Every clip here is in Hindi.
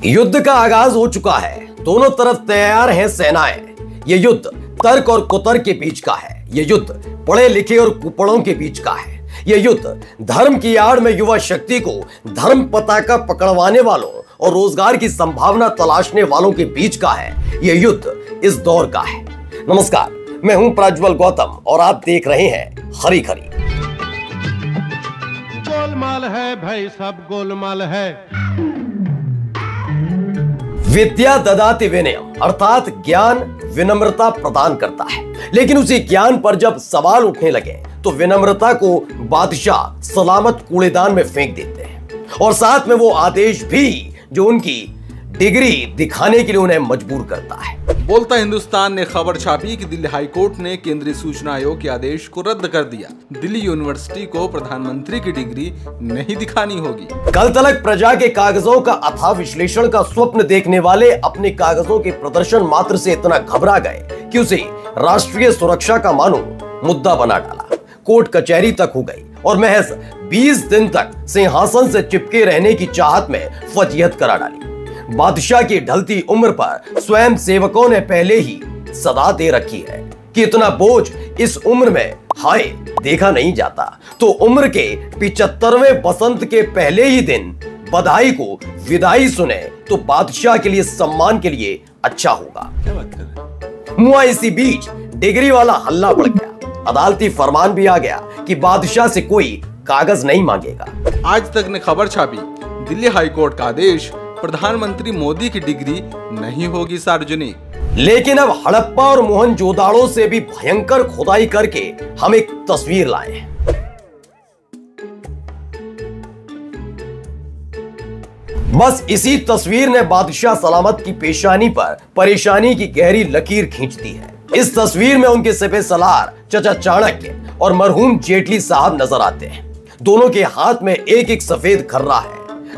युद्ध का आगाज हो चुका है। दोनों तरफ तैयार हैं सेनाएं। ये युद्ध तर्क और कुतर्क के बीच का है। ये युद्ध पढ़े लिखे और कुपड़ों के बीच का है। ये युद्ध धर्म की आड़ में युवा शक्ति को धर्म पताका पकड़वाने वालों और रोजगार की संभावना तलाशने वालों के बीच का है। ये युद्ध इस दौर का है। नमस्कार, मैं हूं प्रज्वल गौतम और आप देख रहे हैं खरी खरी। गोलमाल है भाई, सब गोलमाल है। विद्या ददाति विनयम, अर्थात ज्ञान विनम्रता प्रदान करता है। लेकिन उसी ज्ञान पर जब सवाल उठने लगे तो विनम्रता को बादशाह सलामत कूड़ेदान में फेंक देते हैं और साथ में वो आदेश भी जो उनकी डिग्री दिखाने के लिए उन्हें मजबूर करता है। बोलता हिंदुस्तान ने खबर छापी कि दिल्ली हाईकोर्ट ने केंद्रीय सूचना आयोग के आदेश को रद्द कर दिया। दिल्ली यूनिवर्सिटी को प्रधानमंत्री की डिग्री नहीं दिखानी होगी। कल तलक प्रजा के कागजों का अथाह विश्लेषण का स्वप्न देखने वाले अपने कागजों के प्रदर्शन मात्र से इतना घबरा गए कि उसे राष्ट्रीय सुरक्षा का मानो मुद्दा बना डाला। कोर्ट कचहरी तक हो गई और महज 20 दिन तक सिंहासन से चिपके रहने की चाहत में फजीहत करा डाली। बादशाह की ढलती उम्र पर स्वयं सेवकों ने पहले ही सदा दे रखी है कि इतना बोझ इस उम्र में हाय देखा नहीं जाता। तो उम्र के 75वें बसंत के पहले ही दिन बधाई को विदाई सुने तो बादशाह के लिए सम्मान के लिए अच्छा होगा। मुआ इसी बीच डिग्री वाला हल्ला बढ़ गया। अदालती फरमान भी आ गया कि बादशाह से कोई कागज नहीं मांगेगा। आज तक ने खबर छापी, दिल्ली हाईकोर्ट का आदेश, प्रधानमंत्री मोदी की डिग्री नहीं होगी सार्वजनिक। लेकिन अब हड़प्पा और मोहनजोदाड़ो से भी भयंकर खुदाई करके हम एक तस्वीर लाए हैं। बस इसी तस्वीर ने बादशाह सलामत की पेशानी पर परेशानी की गहरी लकीर खींच दी है। इस तस्वीर में उनके सिपह सलार चचा चाणक्य और मरहूम जेटली साहब नजर आते हैं। दोनों के हाथ में एक एक सफेद खर्रा है।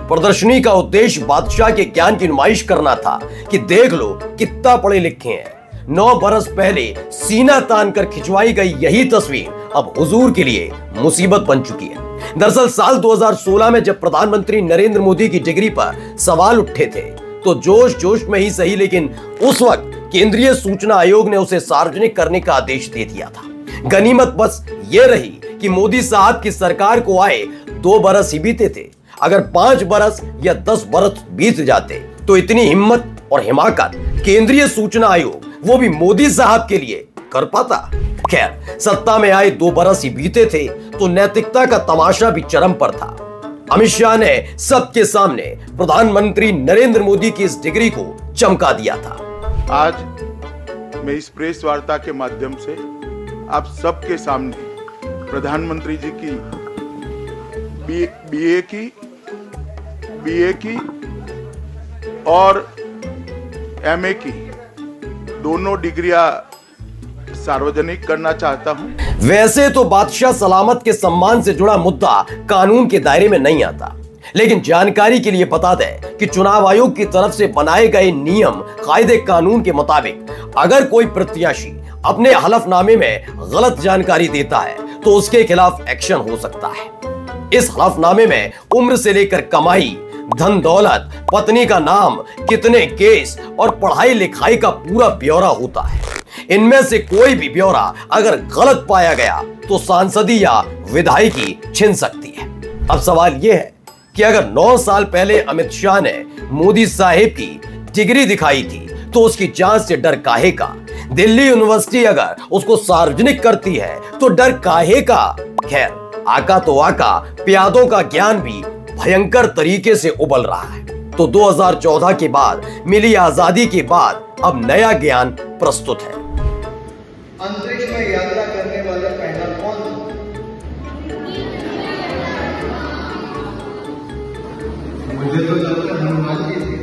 प्रदर्शनी का उद्देश्य बादशाह के ज्ञान की नुमाइश करना था कि देख लो कितना पढ़े लिखे हैं। 9 बरस पहले सीना तान कर खिंचवाई गई यही तस्वीर अब हुजूर के लिए मुसीबत बन चुकी है। दरअसल साल 2016 में जब प्रधानमंत्री नरेंद्र मोदी की डिग्री पर सवाल उठे थे तो जोश जोश में ही सही, लेकिन उस वक्त केंद्रीय सूचना आयोग ने उसे सार्वजनिक करने का आदेश दे दिया था। गनीमत बस ये रही कि मोदी साहब की सरकार को आए 2 बरस ही बीते थे। अगर 5 बरस या 10 बरस बीत जाते तो इतनी हिम्मत और हिमाकत केंद्रीय सूचना आयोग वो भी मोदी साहब के लिए कर पाता। खैर, सत्ता में आए 2 बरस ही बीते थे तो नैतिकता का तमाशा भी चरम पर था। अमित शाह ने सबके सामने प्रधानमंत्री नरेंद्र मोदी की इस डिग्री को चमका दिया था। आज मैं इस प्रेस वार्ता के माध्यम से आप सबके सामने प्रधानमंत्री जी की बीए की और एमए की दोनों डिग्रियां सार्वजनिक करना चाहता हूं। वैसे तो बादशाह सलामत के सम्मान से जुड़ा मुद्दा कानून के दायरे में नहीं आता, लेकिन जानकारी के लिए बता दें कि चुनाव आयोग की तरफ से बनाए गए नियम कायदे कानून के मुताबिक अगर कोई प्रत्याशी अपने हलफनामे में गलत जानकारी देता है तो उसके खिलाफ एक्शन हो सकता है। इस हलफनामे में उम्र से लेकर कमाई, धन दौलत, पत्नी का नाम, कितने केस और पढ़ाई लिखाई का पूरा ब्यौरा होता है। इनमें से कोई भी ब्यौरा अगर गलत पाया गया तो सांसदी या विधायकी छिन सकती है। अब सवाल यह है कि अगर 9 साल पहले अमित शाह ने मोदी साहिब की डिग्री दिखाई थी तो उसकी जांच से डर काहे का? दिल्ली यूनिवर्सिटी अगर उसको सार्वजनिक करती है तो डर काहे का? खैर, आका तो आका, प्यादों का ज्ञान भी भयंकर तरीके से उबल रहा है। तो 2014 के बाद मिली आजादी के बाद अब नया ज्ञान प्रस्तुत है। अंतरिक्ष में यात्रा करने वाला पहला कौन था? मुझे तो लगता है हनुमान जी थे।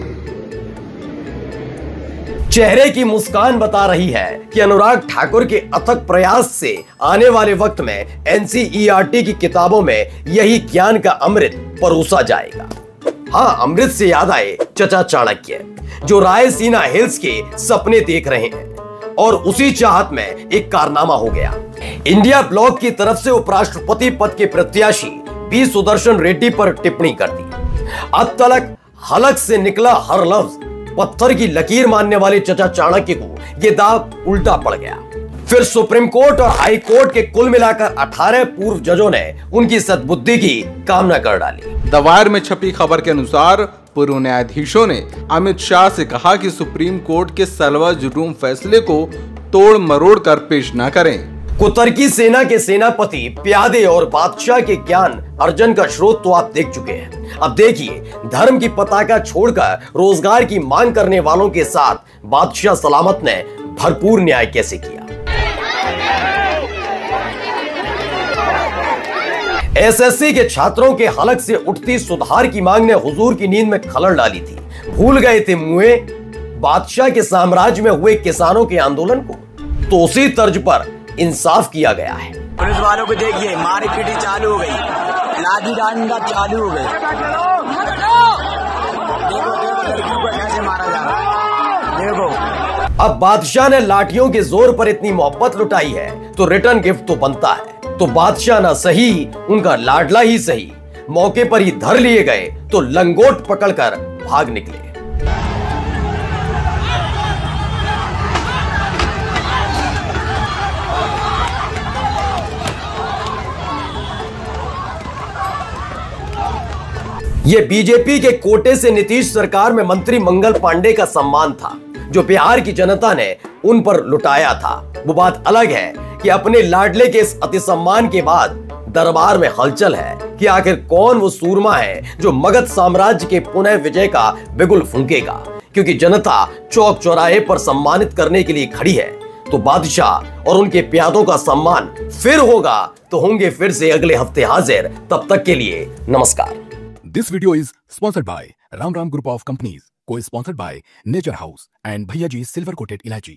चेहरे की मुस्कान बता रही है कि अनुराग ठाकुर के अथक प्रयास से आने वाले वक्त में एनसीईआरटी की किताबों में यही ज्ञान का अमृत परोसा जाएगा। हाँ, अमृत से याद आए चचा चाणक्य जो रायसीना हिल्स के सपने देख रहे हैं और उसी चाहत में एक कारनामा हो गया। इंडिया ब्लॉक की तरफ से उपराष्ट्रपति पद के प्रत्याशी बी सुदर्शन रेड्डी पर टिप्पणी कर दी। अब तक हलक से निकला हर लफ्ज पत्थर की लकीर मानने वाले चचा चाणक्य को यह दाव उल्टा पड़ गया। फिर सुप्रीम कोर्ट और हाई कोर्ट के कुल मिलाकर 18 पूर्व जजों ने उनकी सद्बुद्धि की कामना कर डाली। द वायर में छपी खबर के अनुसार पूर्व न्यायाधीशों ने अमित शाह से कहा कि सुप्रीम कोर्ट के सलवा जुर्म फैसले को तोड़ मरोड़ कर पेश न करें। कुतर्की सेना के सेनापति, प्यादे और बादशाह के ज्ञान अर्जन का स्रोत तो आप देख चुके हैं। अब देखिए धर्म की पताका छोड़कर रोजगार की मांग करने वालों के साथ बादशाह सलामत ने भरपूर न्याय कैसे किया। एसएससी के छात्रों के हलक से उठती सुधार की मांग ने हुजूर की नींद में खलल डाली थी। भूल गए थे मुए बादशाह के साम्राज्य में हुए किसानों के आंदोलन को। तो उसी तर्ज पर इंसाफ किया गया है। पुलिस वालों को देखिए, मारी पीटी चालू हो गई, लाठी डंडा चालू हो गई। देखो लड़कियों को कैसे मारा जा रहा है, देखो। अब बादशाह ने लाठियों के जोर पर इतनी मोहब्बत लुटाई है तो रिटर्न गिफ्ट तो बनता है। तो बादशाह ना सही, उनका लाडला ही सही, मौके पर ही धर लिए गए तो लंगोट पकड़कर भाग निकले। ये बीजेपी के कोटे से नीतीश सरकार में मंत्री मंगल पांडे का सम्मान था जो बिहार की जनता ने उन पर लुटाया था। वो बात अलग है कि अपने लाडले के इस अति सम्मान के बाद दरबार में हलचल है कि आखिर कौन वो सूरमा है जो मगध साम्राज्य के पुनः विजय का बिगुल फूंकेगा। क्योंकि जनता चौक चौराहे पर सम्मानित करने के लिए खड़ी है तो बादशाह और उनके प्यादों का सम्मान फिर होगा तो होंगे फिर से अगले हफ्ते हाजिर। तब तक के लिए नमस्कार। This video is sponsored by Ram Ram Group of Companies, co-sponsored by Nature House and Bhaiya Ji Silver Coated Ilachi.